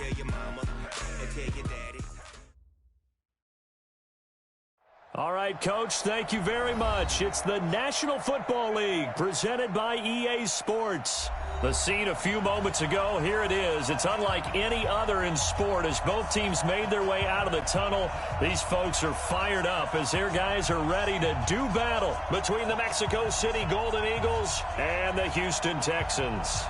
tell your mama and tell your daddy. All right, Coach, thank you very much. It's the National Football League presented by EA Sports. The scene a few moments ago, here it is. It's unlike any other in sport as both teams made their way out of the tunnel. These folks are fired up as their guys are ready to do battle between the Mexico City Golden Eagles and the Houston Texans.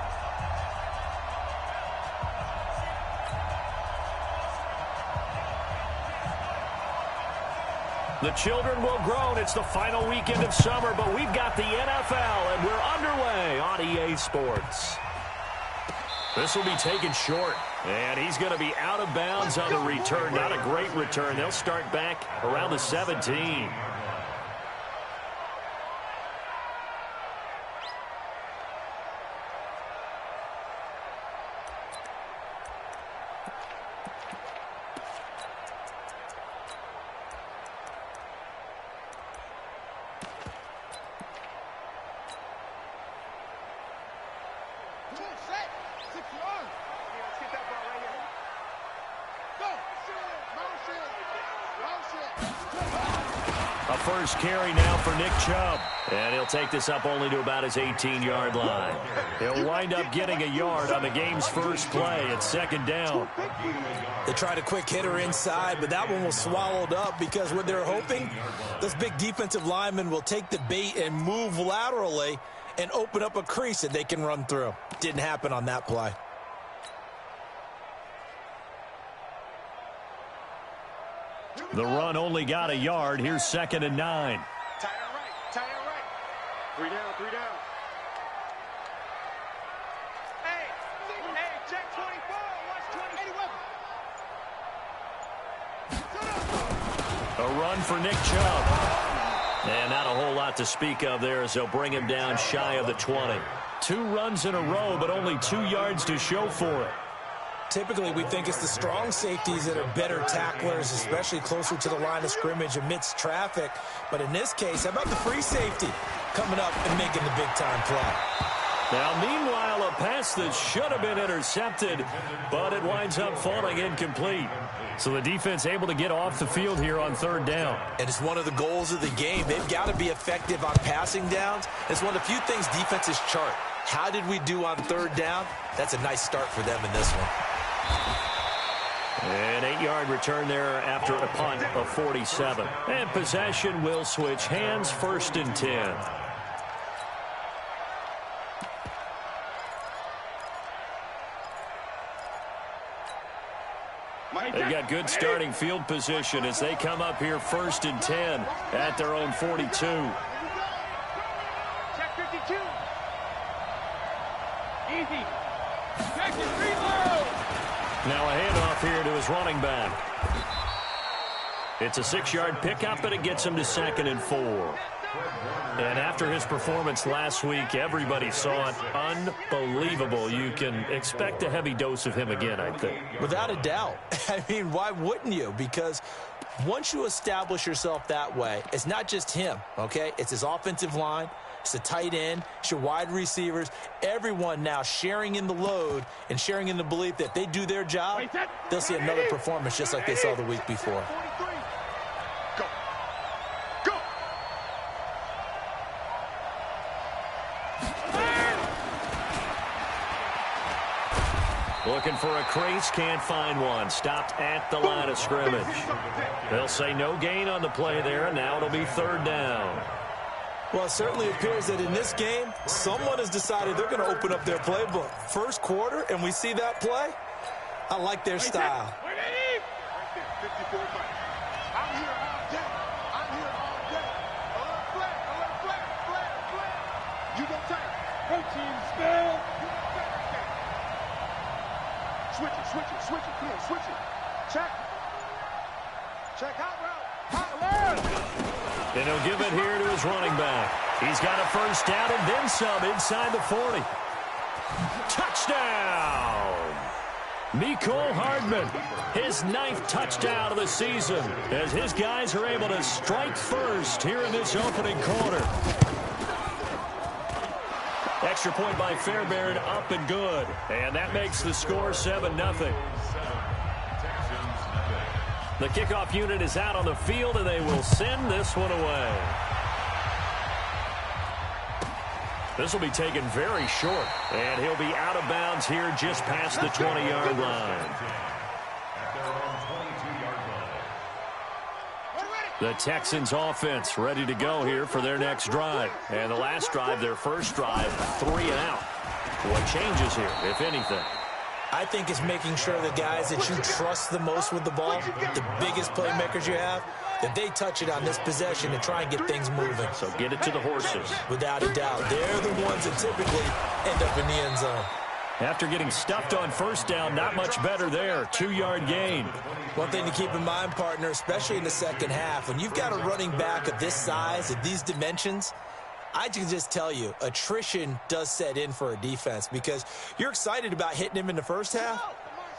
The children will groan. It's the final weekend of summer, but we've got the NFL, and we're underway on EA Sports. This will be taken short, and he's going to be out of bounds on the return. Not a great return. They'll start back around the 17. First carry now for Nick Chubb. And he'll take this up only to about his 18-yard line. He'll wind up getting a yard on the game's first play at second down. They tried a quick hitter inside, but that one was swallowed up because what they're hoping, this big defensive lineman will take the bait and move laterally and open up a crease that they can run through. Didn't happen on that play. The run only got a yard. Here's 2nd and 9. Tight end right. Tight end right. 3 down. 3 down. Hey, check 24. Watch 20. A run for Nick Chubb. And not a whole lot to speak of there as they'll bring him down shy of the 20. 2 runs in a row, but only 2 yards to show for it. Typically, we think it's the strong safeties that are better tacklers, especially closer to the line of scrimmage amidst traffic. But in this case, how about the free safety coming up and making the big-time play? Now, meanwhile, a pass that should have been intercepted, but it winds up falling incomplete. So the defense able to get off the field here on 3rd down. And it's one of the goals of the game. They've got to be effective on passing downs. It's one of the few things defenses chart. How did we do on 3rd down? That's a nice start for them in this one. An 8-yard return there after a punt of 47. And possession will switch hands, 1st and 10. They've got good starting field position as they come up here 1st and 10 at their own 42. Check 52. Easy. Check it, reload. Now a handoff here to his running back. It's a 6-yard pickup, and it gets him to 2nd and 4. And after his performance last week, everybody saw it. Unbelievable. You can expect a heavy dose of him again, I think. Without a doubt. I mean, why wouldn't you? Because once you establish yourself that way, it's not just him, okay? It's his offensive line. It's the tight end. It's your wide receivers. Everyone now sharing in the load and sharing in the belief that they do their job, they'll see another performance just like they saw the week before. Looking for a crease, can't find one. Stopped at the line of scrimmage. They'll say no gain on the play there, and now it'll be 3rd down. Well, it certainly appears that in this game, someone has decided they're going to open up their playbook. First quarter, and we see that play. I like their style. Switch it, come on, switch it. Check out route. And he'll give it here to his running back. He's got a 1st down and then some inside the 40. Touchdown! Mecole Hardman, his 9th touchdown of the season, as his guys are able to strike first here in this opening quarter. Extra point by Fairbairn, up and good. And that makes the score 7-0. The kickoff unit is out on the field, and they will send this one away. This will be taken very short, and he'll be out of bounds here just past the 20-yard line. The Texans offense ready to go here for their next drive. And the last drive, their first drive, 3 and out. What changes here, if anything? I think it's making sure the guys that you trust the most with the ball, the biggest playmakers you have, that they touch it on this possession and try and get things moving. So get it to the horses. Without a doubt. They're the ones that typically end up in the end zone. After getting stuffed on first down, not much better there. 2-yard gain. One thing to keep in mind, partner, especially in the second half, when you've got a running back of this size, of these dimensions, I can just tell you, attrition does set in for a defense because you're excited about hitting him in the first half.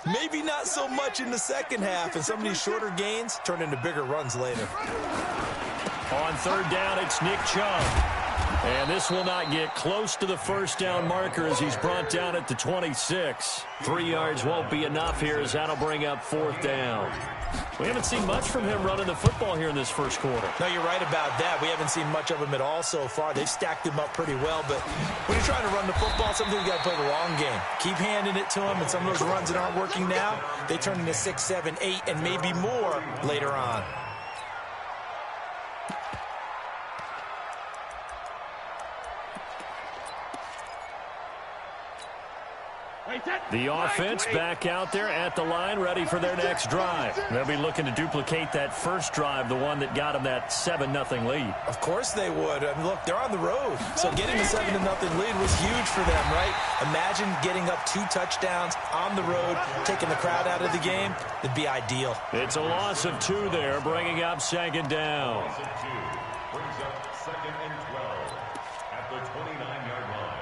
Maybe not so much in the second half, and some of these shorter gains turn into bigger runs later. On third down, it's Nick Chubb. And this will not get close to the first down marker as he's brought down at the 26. 3 yards won't be enough here as that'll bring up fourth down. We haven't seen much from him running the football here in this first quarter. No, you're right about that. We haven't seen much of him at all so far. They've stacked him up pretty well, but when you're trying to run the football, sometimes you got to play the long game. Keep handing it to him, and some of those runs that aren't working now, they turn into 6, 7, 8, and maybe more later on. The offense back out there at the line, ready for their next drive. They'll be looking to duplicate that first drive, the one that got them that 7-0 lead. Of course they would. I mean, look, they're on the road. So getting a 7-0 lead was huge for them, right? Imagine getting up 2 touchdowns on the road, taking the crowd out of the game. It'd be ideal. It's a loss of 2 there, bringing up second down. Brings up 2nd and 12 at the 29-yard line.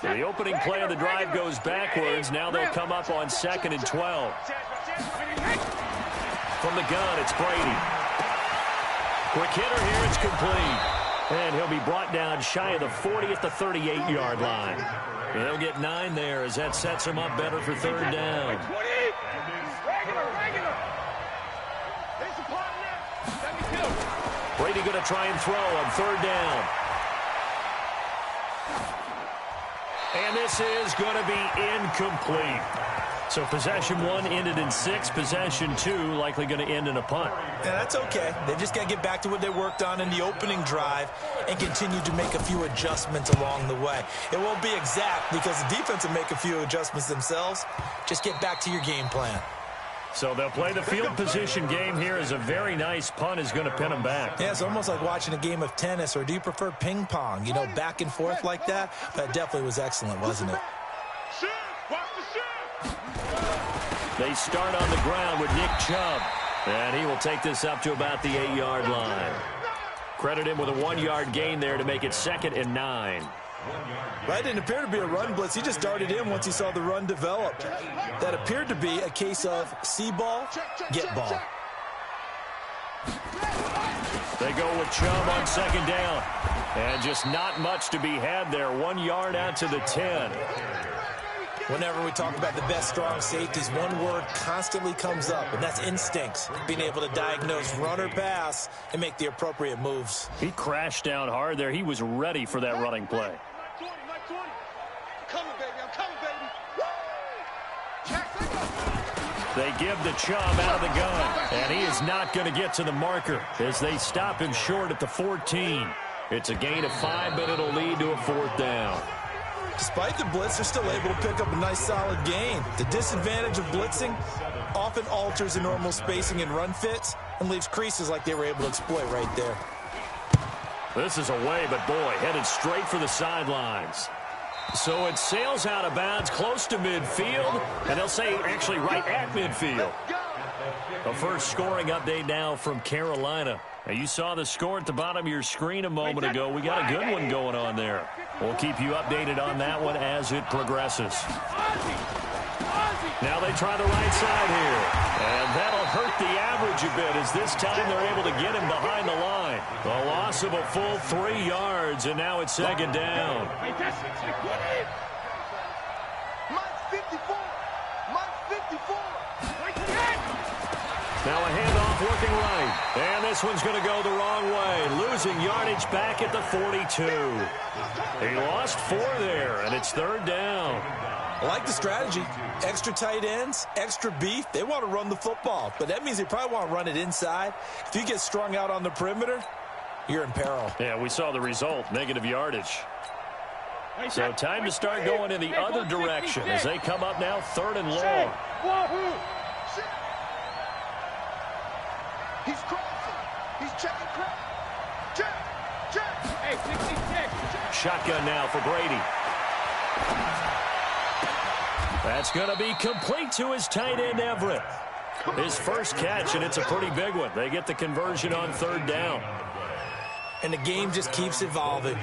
The opening play of the drive goes backwards. Now they'll come up on 2nd and 12. From the gun, it's Brady. Quick hitter here, it's complete. And he'll be brought down shy of the 40 at the 38-yard line. And they'll get 9 there as that sets him up better for third down. Brady going to try and throw on third down. And this is going to be incomplete. So possession 1 ended in 6. Possession 2 likely going to end in a punt. Yeah, that's okay. They just got to get back to what they worked on in the opening drive and continue to make a few adjustments along the way. It won't be exact because the defense will make a few adjustments themselves. Just get back to your game plan. So they'll play the field position game here as a very nice punt is going to pin them back. Yeah, it's almost like watching a game of tennis, or do you prefer ping pong? You know, back and forth like that? That definitely was excellent, wasn't it? They start on the ground with Nick Chubb. And he will take this up to about the 8-yard line. Credit him with a 1-yard gain there to make it 2nd and 9. Right, didn't appear to be a run blitz. He just darted in once he saw the run develop. That appeared to be a case of see ball, get ball. They go with Chubb on 2nd down. And just not much to be had there. 1 yard out to the 10. Whenever we talk about the best strong safeties, one word constantly comes up, and that's instincts. Being able to diagnose run or pass and make the appropriate moves. He crashed down hard there. He was ready for that running play. They give the Chubb out of the gun, and he is not going to get to the marker as they stop him short at the 14. It's a gain of 5, but it'll lead to a 4th down. Despite the blitz, they're still able to pick up a nice solid gain. The disadvantage of blitzing often alters the normal spacing and run fits and leaves creases like they were able to exploit right there. This is away, but boy, headed straight for the sidelines. So it sails out of bounds close to midfield, and they'll say actually right at midfield. A first scoring update now from Carolina. Now, you saw the score at the bottom of your screen a moment ago. We got a good one going on there. We'll keep you updated on that one as it progresses. Now they try the right side here. And that'll hurt the average a bit as this time they're able to get him behind the line. A loss of a full 3 yards, and now it's second down. Now a handoff looking right. And this one's going to go the wrong way. Losing yardage back at the 42. He lost 4 there, and it's third down. I like the strategy. Extra tight ends, extra beef. They want to run the football, but that means they probably want to run it inside. If you get strung out on the perimeter, you're in peril. Yeah, we saw the result, negative yardage. So time to start going in the other direction as they come up now third and long. He's crossing. He's checking crowd. Check. Hey, 66. Shotgun now for Brady. That's going to be complete to his tight end, Everett. His first catch, and it's a pretty big one. They get the conversion on third down. And the game just keeps evolving.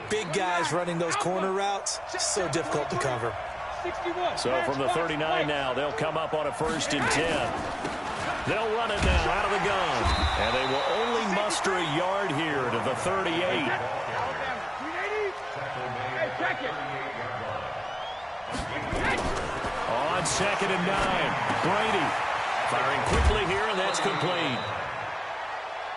Big guys running those corner routes, so difficult to cover. So from the 39 now, they'll come up on a 1st and 10. They'll run it now out of the gun. And they will only muster a yard here to the 38. On 2nd and 9, Brady firing quickly here, and that's complete.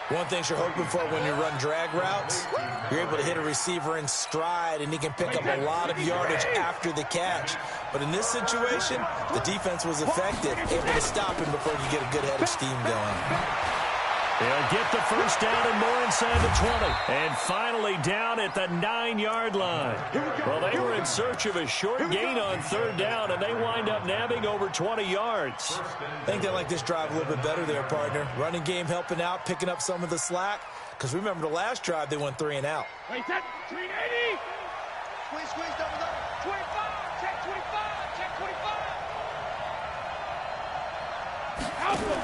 One thing you're hoping for when you run drag routes, you're able to hit a receiver in stride, and he can pick up a lot of yardage after the catch. But in this situation, the defense was effective, able to stop him before you get a good head of steam going. They'll get the first down and more inside the 20. And finally down at the 9-yard line. Well, they were in search of a short gain on third down, and they wind up nabbing over 20 yards. I think they like this drive a little bit better there, partner. Running game helping out, picking up some of the slack. Because remember the last drive, they went 3 and out. Wait, that 380. Squeeze, double. 25, check 25, check 25. Help him.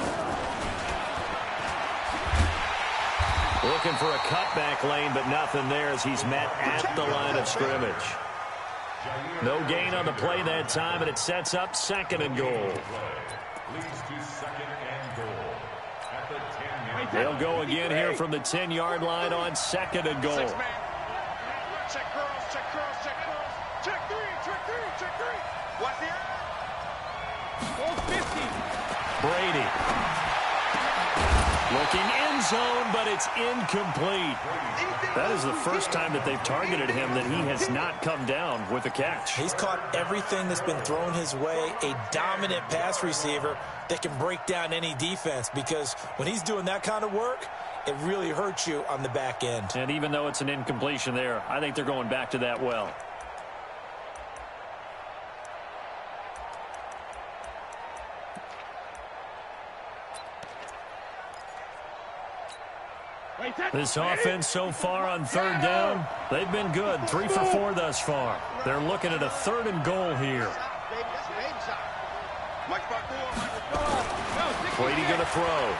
Looking for a cutback lane, but nothing there as he's met at the line of scrimmage. No gain on the play that time, and it sets up 2nd and goal. They'll go again here from the 10-yard line on 2nd and goal. Check girls, check girls, check girls. Check three. Watch the eye. 50. Brady. Looking end zone, but it's incomplete. That is the first time that they've targeted him that he has not come down with a catch. He's caught everything that's been thrown his way, a dominant pass receiver that can break down any defense, because when he's doing that kind of work, it really hurts you on the back end. And even though it's an incompletion there, I think they're going back to that well. This offense so far on third down, they've been good. 3 for 4 thus far. They're looking at a 3rd and goal here. Brady going to throw.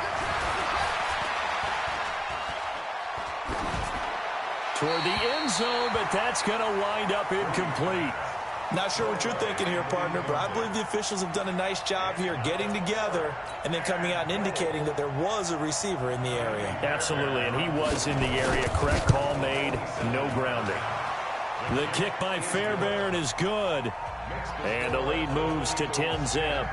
Toward the end zone, but that's going to wind up incomplete. Not sure what you're thinking here, partner, but I believe the officials have done a nice job here getting together and then coming out and indicating that there was a receiver in the area. Absolutely, and he was in the area. Correct call made, no grounding. The kick by Fairbairn is good, and the lead moves to 10-zip.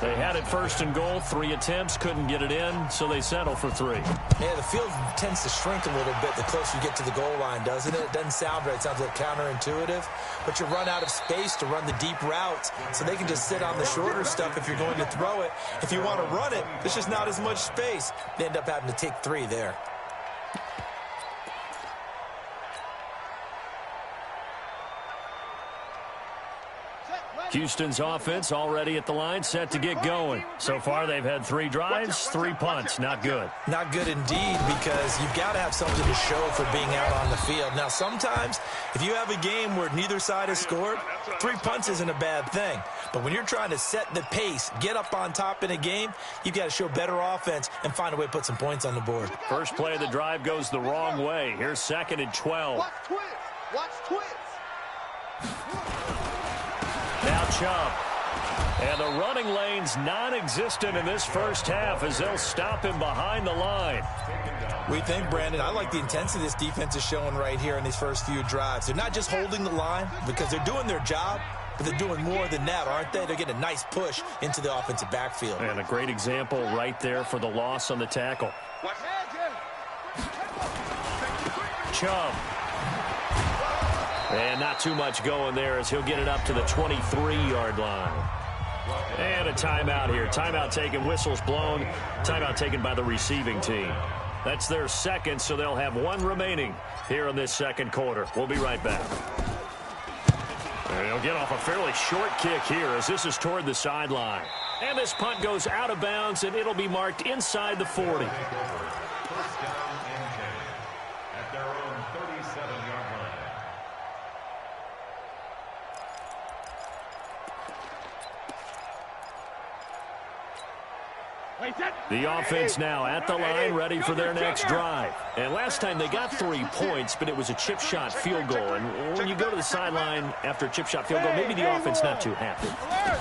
They had it 1st and goal, 3 attempts, couldn't get it in, so they settle for 3. Yeah, the field tends to shrink a little bit the closer you get to the goal line, doesn't it? It doesn't sound right. It sounds a little counterintuitive, but you run out of space to run the deep routes, so they can just sit on the shorter stuff if you're going to throw it. If you want to run it, there's just not as much space. They end up having to take 3 there. Set, Houston's offense already at the line, set to get going. So far, they've had 3 drives, 3 punts. Not good. Not good indeed, because you've got to have something to show for being out on the field. Now, sometimes, if you have a game where neither side has scored, 3 punts isn't a bad thing. But when you're trying to set the pace, get up on top in a game, you've got to show better offense and find a way to put some points on the board. First play of the drive goes the wrong way. Here's 2nd and 12. Watch twins. Watch twins. Now Chubb. And the running lane's non-existent in this first half as they'll stop him behind the line. We think, Brandon, I like the intensity this defense is showing right here in these first few drives. They're not just holding the line because they're doing their job, but they're doing more than that, aren't they? They're getting a nice push into the offensive backfield. And a great example right there for the loss on the tackle. Chubb. And not too much going there as he'll get it up to the 23-yard line. And a timeout here. Timeout taken, whistles blown. Timeout taken by the receiving team. That's their second, so they'll have 1 remaining here in this second quarter. We'll be right back. And he'll get off a fairly short kick here as this is toward the sideline. And this punt goes out of bounds, and it'll be marked inside the 40. First down and 10 at their own 37-yard line. The offense now at the line, ready for their next drive. And last time they got 3 points, but it was a chip shot field goal. And when you go to the sideline after a chip shot field goal, maybe the offense not too happy.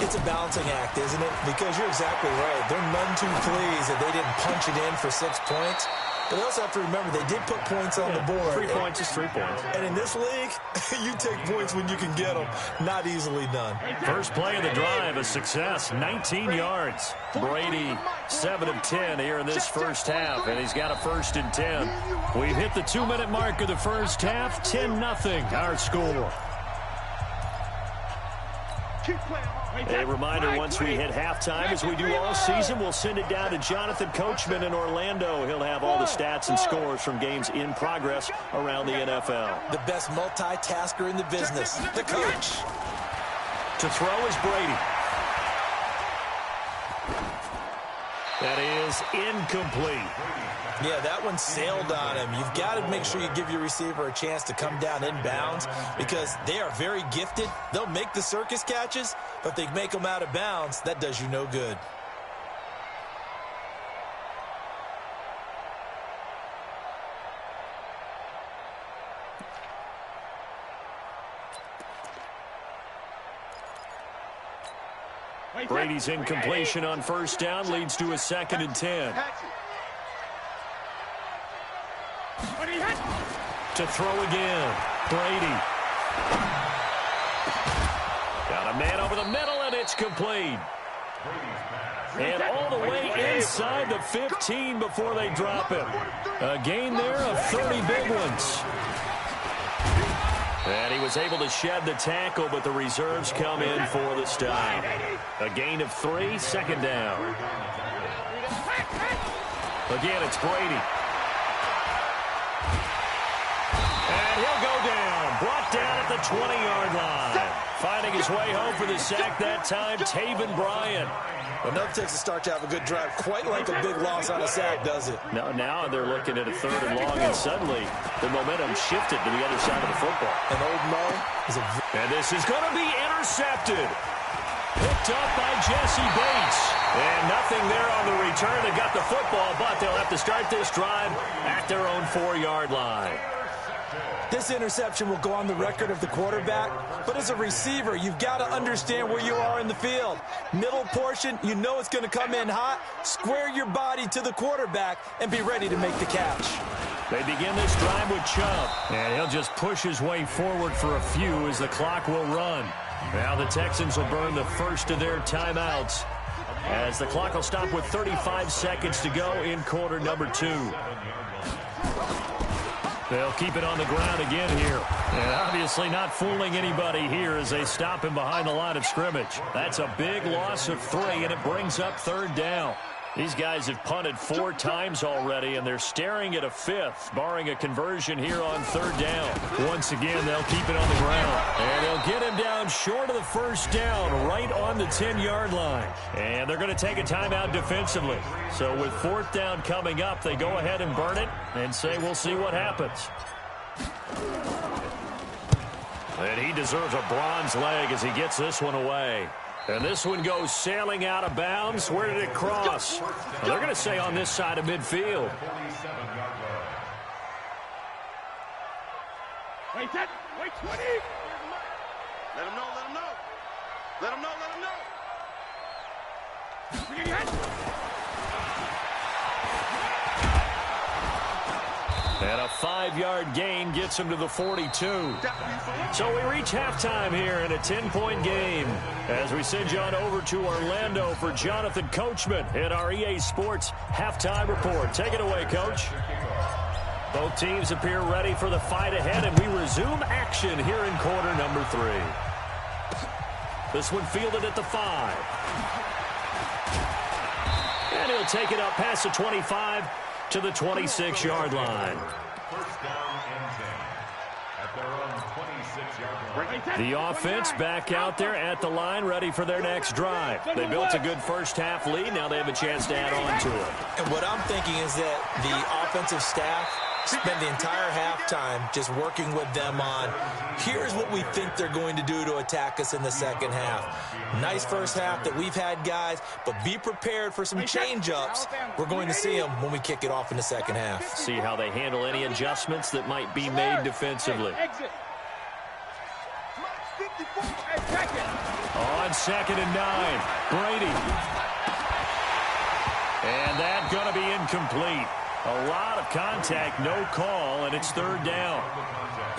It's a balancing act, isn't it? Because you're exactly right. They're none too pleased that they didn't punch it in for 6 points. But they also have to remember they did put points on the board. 3 points is 3 points. And in this league, you take points when you can get them. Not easily done. First play of the drive, a success, 19 yards. Brady, 7 of 10 here in this first half, and he's got a 1st and 10. We've hit the 2-minute mark of the first half, 10-0 our score. A reminder, once we hit halftime, as we do all season, we'll send it down to Jonathan Coachman in Orlando. He'll have all the stats and scores from games in progress around the NFL. The best multitasker in the business, the coach. To throw is Brady. That is incomplete. Yeah, that one sailed on him. You've got to make sure you give your receiver a chance to come down inbounds because they are very gifted. They'll make the circus catches, but if they make them out of bounds, that does you no good. Brady's incompletion on first down leads to a 2nd and 10. To throw again, Brady. Got a man over the middle, and it's complete. And all the way inside the 15 before they drop him. A gain there of 30 big ones. And he was able to shed the tackle, but the reserves come in for the stop. A gain of 3, 2nd down. Again, it's Brady. And he'll go down. Brought down at the 20-yard line. Finding his way home for the sack that time, Taven Bryan. Well, nothing takes a start to have a good drive quite like a big loss on a sack, does it? No, now they're looking at a 3rd and long, and suddenly the momentum shifted to the other side of the football. And Old Mo is a... And this is going to be intercepted. Picked up by Jesse Bates. And nothing there on the return. They got the football, but they'll have to start this drive at their own 4-yard line. This interception will go on the record of the quarterback, but as a receiver, you've got to understand where you are in the field. Middle portion, you know it's going to come in hot. Square your body to the quarterback and be ready to make the catch. They begin this drive with Chubb, and he'll just push his way forward for a few as the clock will run. Now the Texans will burn the first of their timeouts as the clock will stop with 35 seconds to go in quarter number 2. They'll keep it on the ground again here. And obviously not fooling anybody here as they stop him behind the line of scrimmage. That's a big loss of 3, and it brings up 3rd down. These guys have punted 4 times already, and they're staring at a 5th, barring a conversion here on 3rd down. Once again, they'll keep it on the ground. And they'll get him down short of the 1st down, right on the 10-yard line. And they're going to take a timeout defensively. So with 4th down coming up, they go ahead and burn it and say we'll see what happens. And he deserves a bronze leg as he gets this one away. And this one goes sailing out of bounds. Where did it cross? Well, they're going to say on this side of midfield. Wait 10, wait 20. Let him know, let him know. Let him know, let him know. Bring it in. And a 5-yard gain gets him to the 42. So we reach halftime here in a 10-point game as we send you on over to Orlando for Jonathan Coachman in our EA Sports halftime report. Take it away, Coach. Both teams appear ready for the fight ahead, and we resume action here in quarter number 3. This one fielded at the 5. And he'll take it up past the 25 to the 26-yard line. First down and 10 at their own 26-yard line. The offense back out there at the line, ready for their next drive. They built a good first-half lead. Now they have a chance to add on to it. And what I'm thinking is that the offensive staff spend the entire halftime just working with them on, here's what we think they're going to do to attack us in the second half. Nice first half that we've had, guys, but be prepared for some change-ups. We're going to see them when we kick it off in the second half. See how they handle any adjustments that might be made defensively. On 2nd and 9, Brady. And that's going to be incomplete. A lot of contact, no call, and it's 3rd down.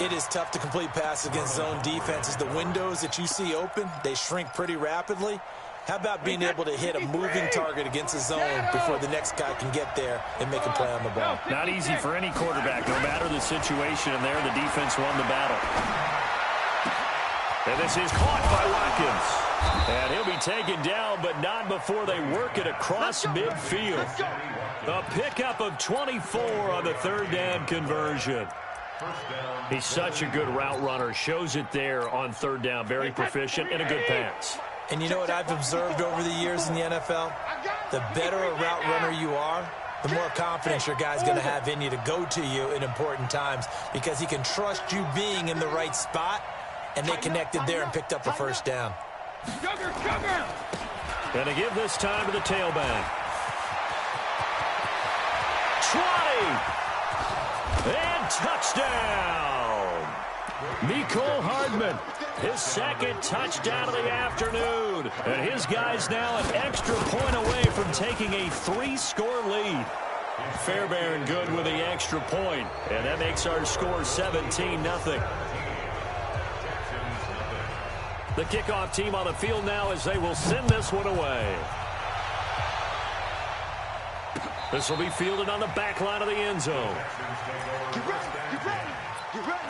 It is tough to complete passes against zone defenses. The windows that you see open, they shrink pretty rapidly. How about being able to hit a moving target against a zone before the next guy can get there and make a play on the ball? Not easy for any quarterback. No matter the situation in there, the defense won the battle. And this is caught by Watkins. And he'll be taken down, but not before they work it across midfield. A pickup of 24 on the 3rd down conversion. He's such a good route runner. Shows it there on 3rd down. Very proficient and a good pass. And you know what I've observed over the years in the NFL? The better a route runner you are, the more confidence your guy's going to have in you to go to you in important times because he can trust you being in the right spot, and they connected there and picked up a 1st down. Going to give this time to the tailback. 20. And touchdown. Mecole Hardman, his 2nd touchdown of the afternoon. And his guys now an extra point away from taking a 3-score lead. Fairbairn good with the extra point. And that makes our score 17-0. The kickoff team on the field now as they will send this one away. This will be fielded on the back line of the end zone. Get ready, get ready, get ready.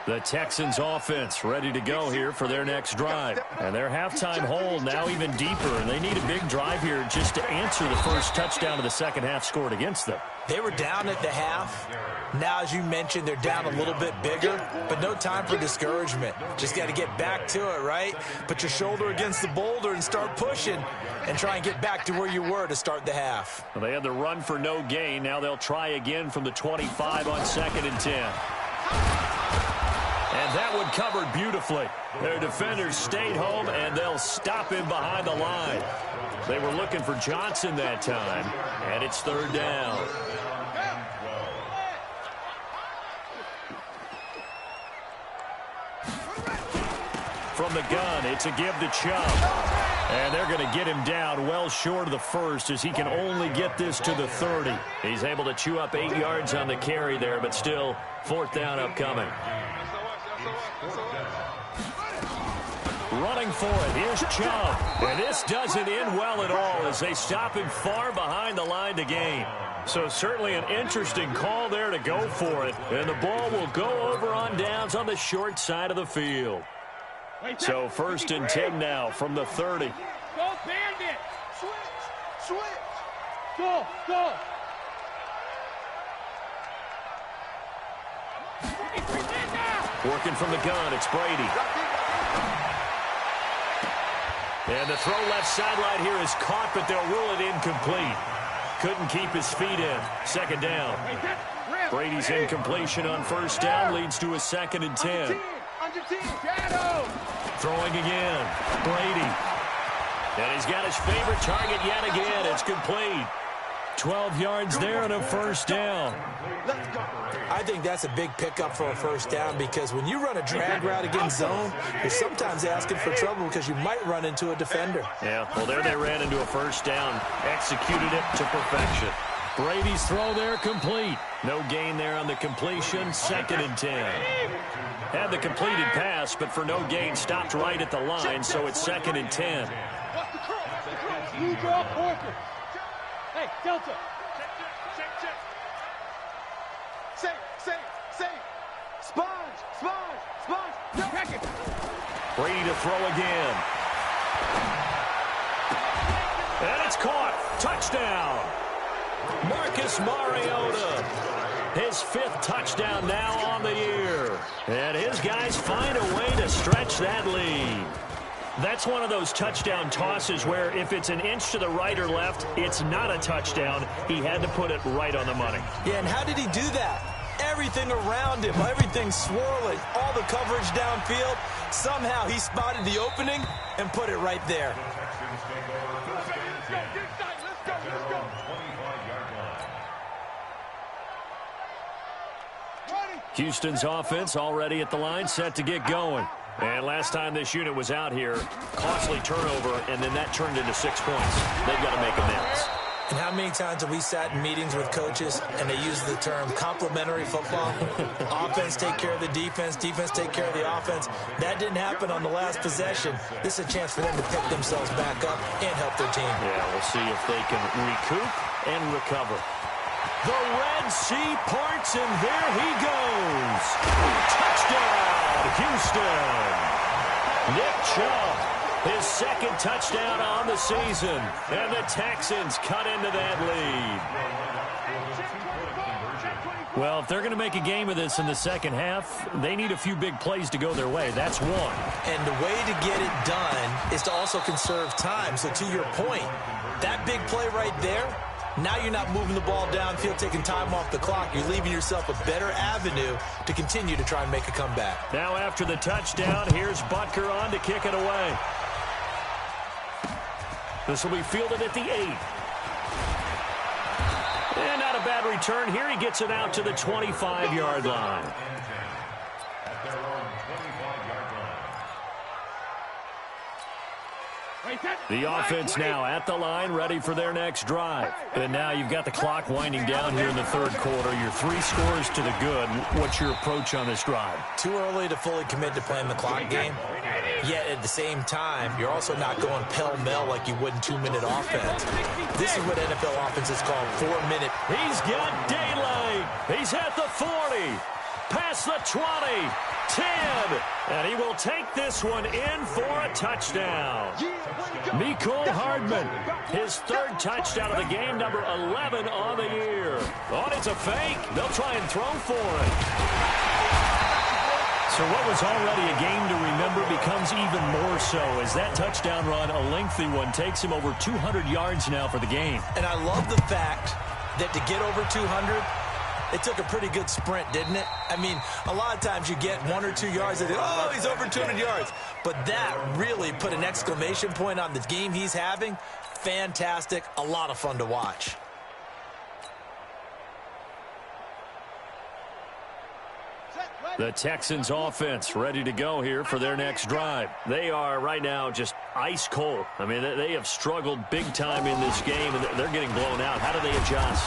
The Texans offense ready to go here for their next drive. And their halftime hole now even deeper. And they need a big drive here just to answer the first touchdown of the second half scored against them. They were down at the half. Now, as you mentioned, they're down a little bit bigger, but no time for discouragement. Just got to get back to it, right? Put your shoulder against the boulder and start pushing and try and get back to where you were to start the half. Well, they had the run for no gain. Now they'll try again from the 25 on 2nd and 10. And that one covered beautifully. Their defenders stayed home, and they'll stop him behind the line. They were looking for Johnson that time, and it's 3rd down. From the gun, it's a give to Chubb. And they're going to get him down well short of the 1st as he can only get this to the 30. He's able to chew up 8 yards on the carry there, but still 4th down upcoming. Running for it, here's Chubb. And this doesn't end well at all as they stop him far behind the line to gain. So certainly an interesting call there to go for it. And the ball will go over on downs on the short side of the field. So 1st and 10 now from the 30. Go, Bandit! Switch! Go! Working from the gun, it's Brady. And the throw left sideline here is caught, but they'll rule it incomplete. Couldn't keep his feet in. 2nd down. Brady's incompletion on 1st down leads to a 2nd and 10. Throwing again. Brady. And he's got his favorite target yet again. It's complete. 12 yards there and a 1st down. I think that's a big pickup for a 1st down because when you run a drag route against zone, you're sometimes asking for trouble because you might run into a defender. Yeah, well, there they ran into a 1st down. Executed it to perfection. Brady's throw there complete. No gain there on the completion. 2nd and 10. Had the completed pass, but for no gain, stopped right at the line, so it's 2nd and 10. You draw Porter. Hey, Delta. Check. Safe. Sponge. No. Brady to throw again. And it's caught. Touchdown. Marcus Mariota. His 5th touchdown now on the year. And his guys find a way to stretch that lead. That's one of those touchdown tosses where if it's an inch to the right or left, it's not a touchdown. He had to put it right on the money. Yeah, and how did he do that? Everything around him, everything swirling, all the coverage downfield. Somehow he spotted the opening and put it right there. Houston's offense already at the line, set to get going. And last time this unit was out here, costly turnover, and then that turned into 6 points. They've got to make amends. And how many times have we sat in meetings with coaches and they use the term complementary football? Offense take care of the defense, defense take care of the offense. That didn't happen on the last possession. This is a chance for them to pick themselves back up and help their team. Yeah, we'll see if they can recoup and recover. The Red Sea parts, and there he goes. Touchdown, Houston. Nick Chubb, his 2nd touchdown on the season. And the Texans cut into that lead. Well, if they're going to make a game of this in the 2nd half, they need a few big plays to go their way. That's one. And the way to get it done is to also conserve time. So to your point, that big play right there, now you're not moving the ball downfield, taking time off the clock. You're leaving yourself a better avenue to continue to try and make a comeback. Now after the touchdown, here's Butker on to kick it away. This will be fielded at the 8. And not a bad return here. He gets it out to the 25-yard line. The offense now at the line, ready for their next drive. And now you've got the clock winding down here in the 3rd quarter. You're 3 scores to the good. What's your approach on this drive? Too early to fully commit to playing the clock game. Yet at the same time, you're also not going pell-mell like you would in 2-minute offense. This is what NFL offenses call 4-minute. He's got daylight. He's at the 40. Past the 20. 10. And he will take this one in for a touchdown. Mecole Hardman, his 3rd touchdown of the game, number 11 on the year. Oh, it's a fake. They'll try and throw for it. So what was already a game to remember becomes even more so as that touchdown run, a lengthy one, takes him over 200 yards now for the game. And I love the fact that to get over 200, it took a pretty good sprint, didn't it? I mean, a lot of times you get 1 or 2 yards and oh, he's over 200 yards. But that really put an exclamation point on the game he's having. Fantastic. A lot of fun to watch. The Texans offense ready to go here for their next drive. They are right now just ice cold. I mean, they have struggled big time in this game, and they're getting blown out. How do they adjust?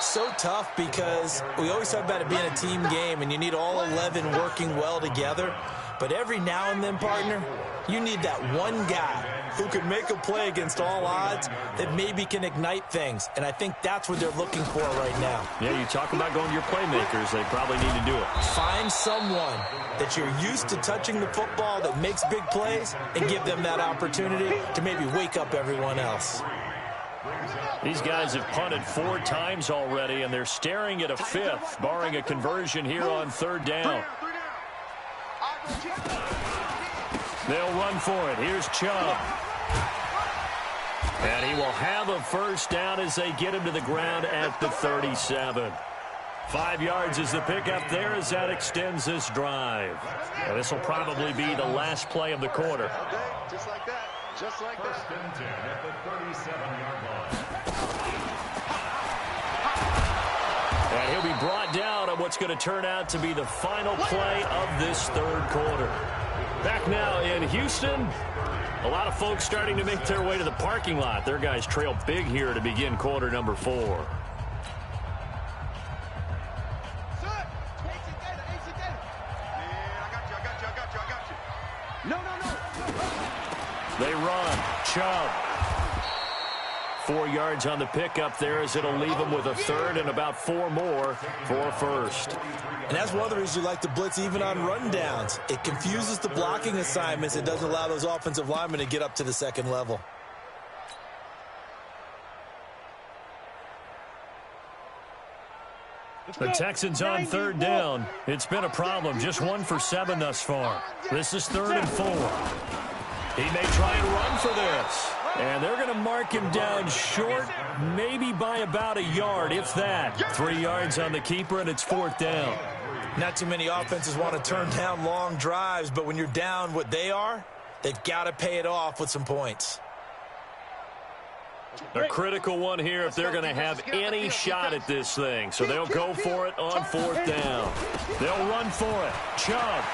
So tough because we always talk about it being a team game, and you need all 11 working well together. But every now and then, partner, You need that one guy who can make a play against all odds that maybe can ignite things. And I think that's what they're looking for right now. Yeah, you talk about going to your playmakers. They probably need to do it. Find someone that you're used to touching the football that makes big plays and give them that opportunity to maybe wake up everyone else. These guys have punted 4 times already, and they're staring at a 5th, barring a conversion here on 3rd down. They'll run for it. Here's Chubb. And he will have a first down as they get him to the ground at the 37. 5 yards is the pickup there as that extends this drive. And this will probably be the last play of the quarter. Just like that. Just like that. First and 10 at the 37-yard line. And he'll be brought down on what's going to turn out to be the final play of this 3rd quarter. Back now in Houston, a lot of folks starting to make their way to the parking lot. Their guys trail big here to begin quarter number 4. They run. Chubb. 4 yards on the pickup there as it'll leave them with a 3rd and about 4 more for a first. And that's one of the reasons you like to blitz even on rundowns. It confuses the blocking assignments. It doesn't allow those offensive linemen to get up to the 2nd level. The Texans on 3rd down. It's been a problem. Just 1 for 7 thus far. This is 3rd and 4. He may try and run for this. And they're going to mark him down short, maybe by about a yard, if that. 3 yards on the keeper, and it's 4th down. Not too many offenses want to turn down long drives, but when you're down what they are, they've got to pay it off with some points. A critical one here if they're going to have any shot at this thing. So they'll go for it on 4th down. They'll run for it. Chubb.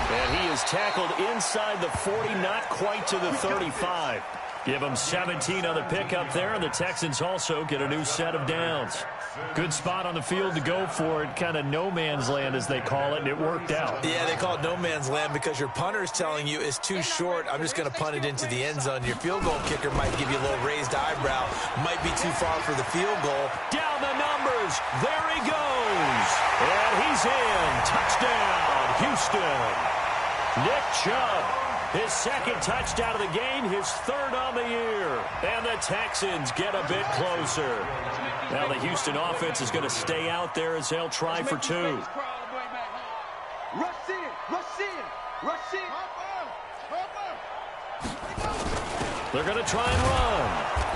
And he is tackled inside the 40, not quite to the 35. Give him 17 on the pickup there, and the Texans also get a new set of downs. Good spot on the field to go for it, kind of no man's land as they call it, and it worked out. Yeah, they call it no man's land because your punter is telling you it's too short. I'm just going to punt it into the end zone. Your field goal kicker might give you a little raised eyebrow. Might be too far for the field goal. Down the numbers. There he goes. And he's in. Touchdown, Houston. Nick Chubb, his 2nd touchdown of the game, his 3rd on the year. And the Texans get a bit closer. Now the Houston offense is going to stay out there as they'll try for 2. Rush in, rush in, rush in. They're going to try and run.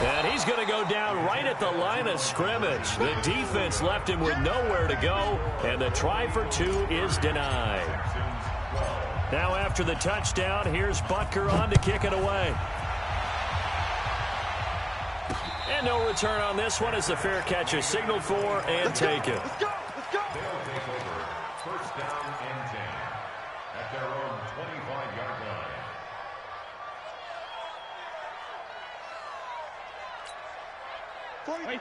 And he's going to go down right at the line of scrimmage. The defense left him with nowhere to go, and the try for 2 is denied. Now after the touchdown, here's Butker on to kick it away. And no return on this one as the fair catch is signaled for and taken. Let's go, let's go. They'll take over 1st down and 10 at their own 25-yard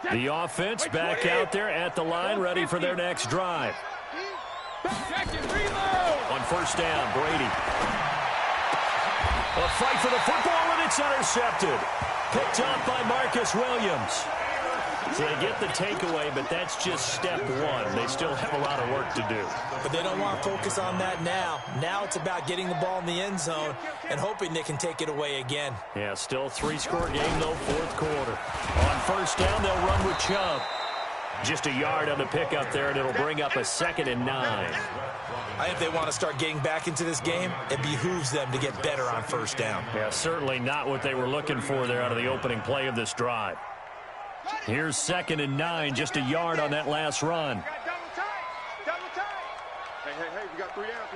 line. The offense back out there at the line, ready for their next drive. On 1st down, Brady. A fight for the football, and it's intercepted. Picked off by Marcus Williams. So they get the takeaway, but that's just step 1. They still have a lot of work to do. But they don't want to focus on that now. Now it's about getting the ball in the end zone and hoping they can take it away again. Yeah, still a 3-score game, though, 4th quarter. On 1st down, they'll run with Chubb. Just a yard on the pickup there, and it'll bring up a 2nd and 9. I think if they want to start getting back into this game, it behooves them to get better on 1st down. Yeah, certainly not what they were looking for there out of the opening play of this drive. Here's 2nd and 9, just a yard on that last run. Double tight, double tight. Hey, we got 3 down.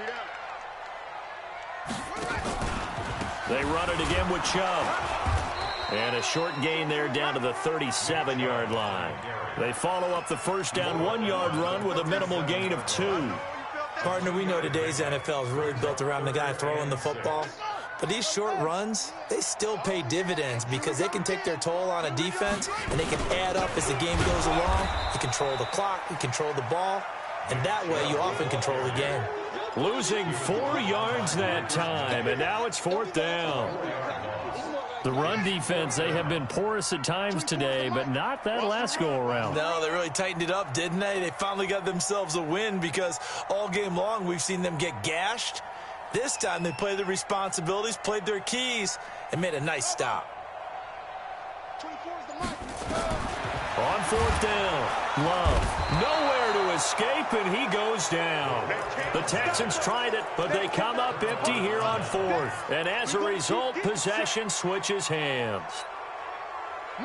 They run it again with Chubb. And a short gain there down to the 37-yard line. They follow up the 1st down 1-yard run with a minimal gain of 2. Partner, we know today's NFL is really built around the guy throwing the football. But these short runs, they still pay dividends because they can take their toll on a defense and they can add up as the game goes along. You control the clock, you control the ball, and that way you often control the game. Losing 4 yards that time, and now it's 4th down. The run defense, they have been porous at times today, but not that last go-around. No, they really tightened it up, didn't they? They finally got themselves a win because all game long we've seen them get gashed. This time they played their responsibilities, played their keys, and made a nice stop. On 4th down, Love nowhere to escape, and he goes down. The Texans tried it, but they come up empty here on 4th. And as a result, possession switches hands.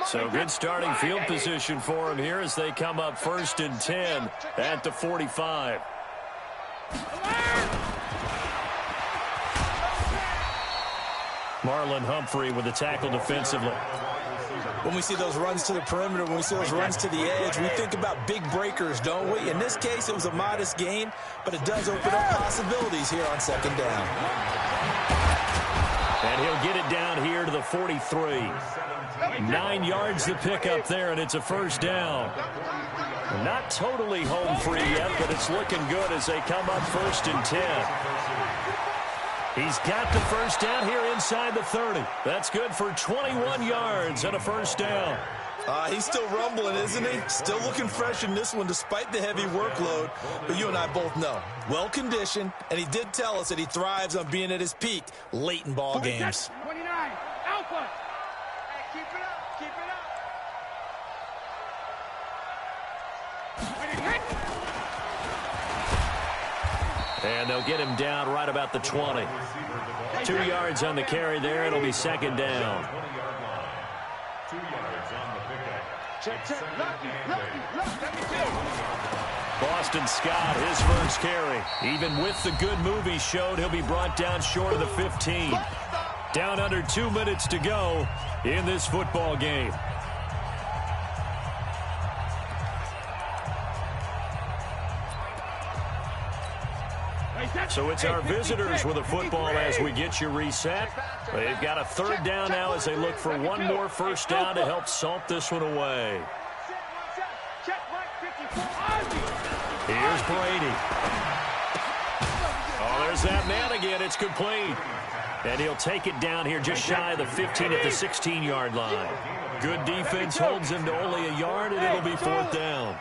So good starting field position for them here as they come up 1st and 10 at the 45. Marlon Humphrey with the tackle defensively. When we see those runs to the perimeter, when we see those runs to the edge, we think about big breakers, don't we? In this case, it was a modest gain, but it does open up possibilities here on 2nd down. And he'll get it down here to the 43. 9 yards to pick up there, and it's a 1st down. Not totally home free yet, but it's looking good as they come up 1st and 10. He's got the 1st down here inside the 30. That's good for 21 yards and a 1st down. He's still rumbling, isn't he? Still looking fresh in this one despite the heavy workload. But you and I both know, well-conditioned, and he did tell us that he thrives on being at his peak late in ball games. 29, Alpha. Hey, keep it up, keep it up. And they'll get him down right about the 20. 2 yards on the carry there. It'll be 2nd down. 2 yards on the pickup. Check. Boston Scott, his first carry. Even with the good move he showed, he'll be brought down short of the 15. Down under 2 minutes to go in this football game. So it's our visitors with a football as we get you reset. They've got a 3rd down now as they look for one more 1st down to help salt this one away. Here's Brady. Oh, there's that man again. It's complete. And he'll take it down here just shy of the 15 at the 16-yard line. Good defense holds him to only a yard, and it'll be 4th down.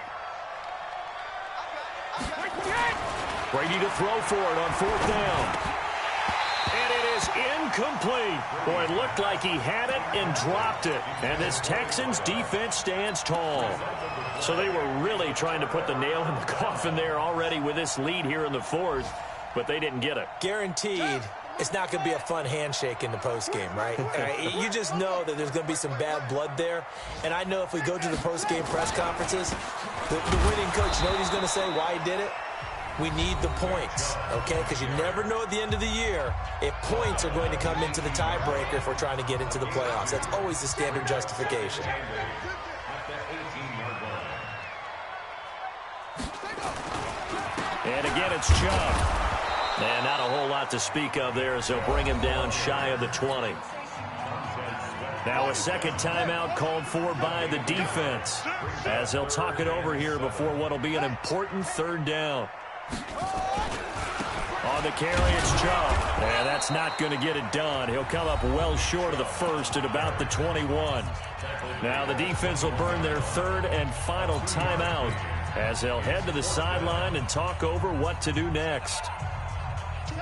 Brady to throw for it on 4th down. And it is incomplete. Boy, it looked like he had it and dropped it. And this Texans defense stands tall. So they were really trying to put the nail in the coffin there already with this lead here in the 4th, but they didn't get it. Guaranteed it's not going to be a fun handshake in the postgame, right? You just know that there's going to be some bad blood there. And I know if we go to the postgame press conferences, the winning coach, you know what he's going to say, why he did it? We need the points, okay? Because you never know at the end of the year if points are going to come into the tiebreaker if we're trying to get into the playoffs. That's always the standard justification. And again, it's Chubb. And not a whole lot to speak of there as they'll bring him down shy of the 20. Now a 2nd timeout called for by the defense as they'll talk it over here before what will be an important 3rd down. On the carry, it's Chubb. And that's not going to get it done. He'll come up well short of the 1st at about the 21. Now the defense will burn their 3rd and final timeout as they'll head to the sideline and talk over what to do next.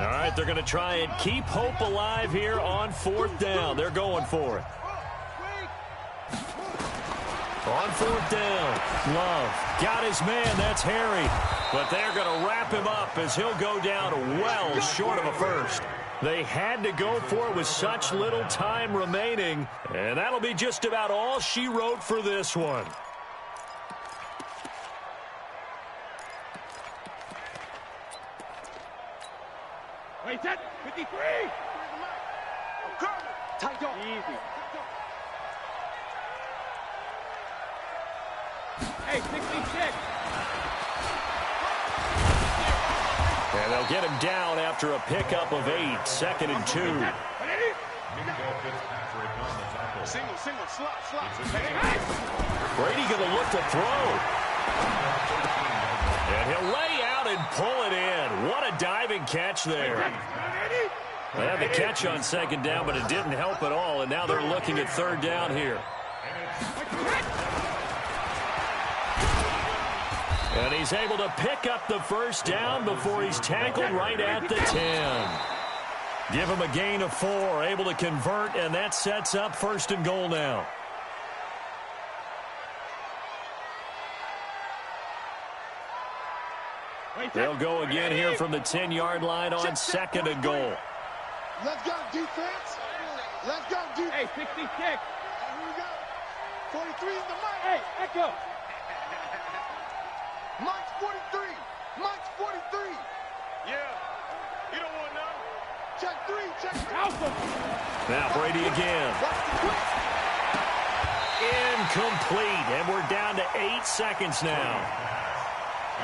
All right, they're going to try and keep hope alive here on 4th down. They're going for it. On 4th down, Love got his man. That's Harry. But they're going to wrap him up as he'll go down well short of a 1st. They had to go for it with such little time remaining. And that'll be just about all she wrote for this one. Wait, set, 53. Tight on. Easy. Hey, 66. And they'll get him down after a pickup of 8, 2nd and 2. Single, slot. Brady going to look to throw. And he'll lay out out and pull it in. What a diving catch there. They had the catch on second down, but it didn't help at all, and now they're looking at third down here. And he's able to pick up the first down before he's tackled right at the 10. Give him a gain of 4, able to convert, and that sets up first and goal now. They'll go again here from the 10-yard line on second and goal. Let's go, defense. Let's go, defense. Hey, 66. Here we go. 43 is the mic. Hey, echo. Mike's 43. Mike's 43. Yeah. You don't want none. Check 3. Check 3. Awesome. Now Brady again. Incomplete. And we're down to 8 seconds now.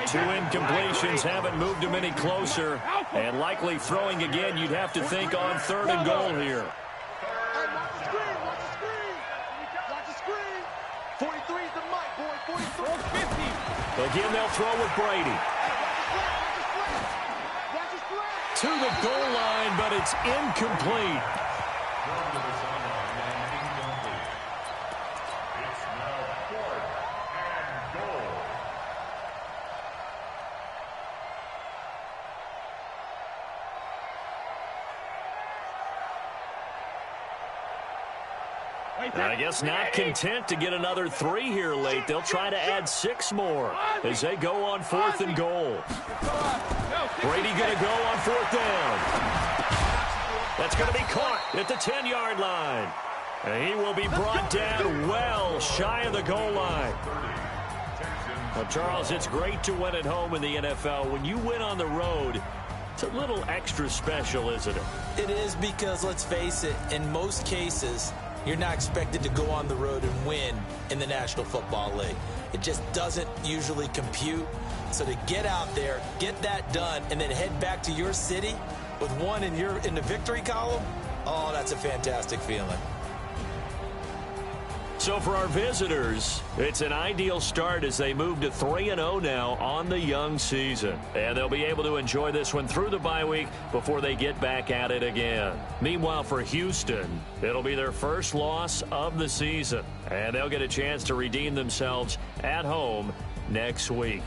2 incompletions haven't moved him any closer. And likely throwing again, you'd have to think on third and goal here. Hey, watch the screen. Watch the screen. Watch the screen. 43 is the mic, boy. 43. 450. Again, they'll throw with Brady. Watch his flag. To the goal line, but it's incomplete. It's now 4th and goal. I guess not content to get another 3 here late. They'll try to add 6 more as they go on 4th and goal. Brady going to go on 4th down. That's going to be caught at the 10-yard line. And he will be brought down well shy of the goal line. Well, Charles, it's great to win at home in the NFL. When you win on the road, it's a little extra special, isn't it? It is because, let's face it, in most cases, you're not expected to go on the road and win in the National Football League. It just doesn't usually compute. So to get out there, get that done, and then head back to your city with one in the victory column, oh, that's a fantastic feeling. So for our visitors, it's an ideal start as they move to 3-0 now on the young season. And they'll be able to enjoy this one through the bye week before they get back at it again. Meanwhile, for Houston, it'll be their first loss of the season. And they'll get a chance to redeem themselves at home next week.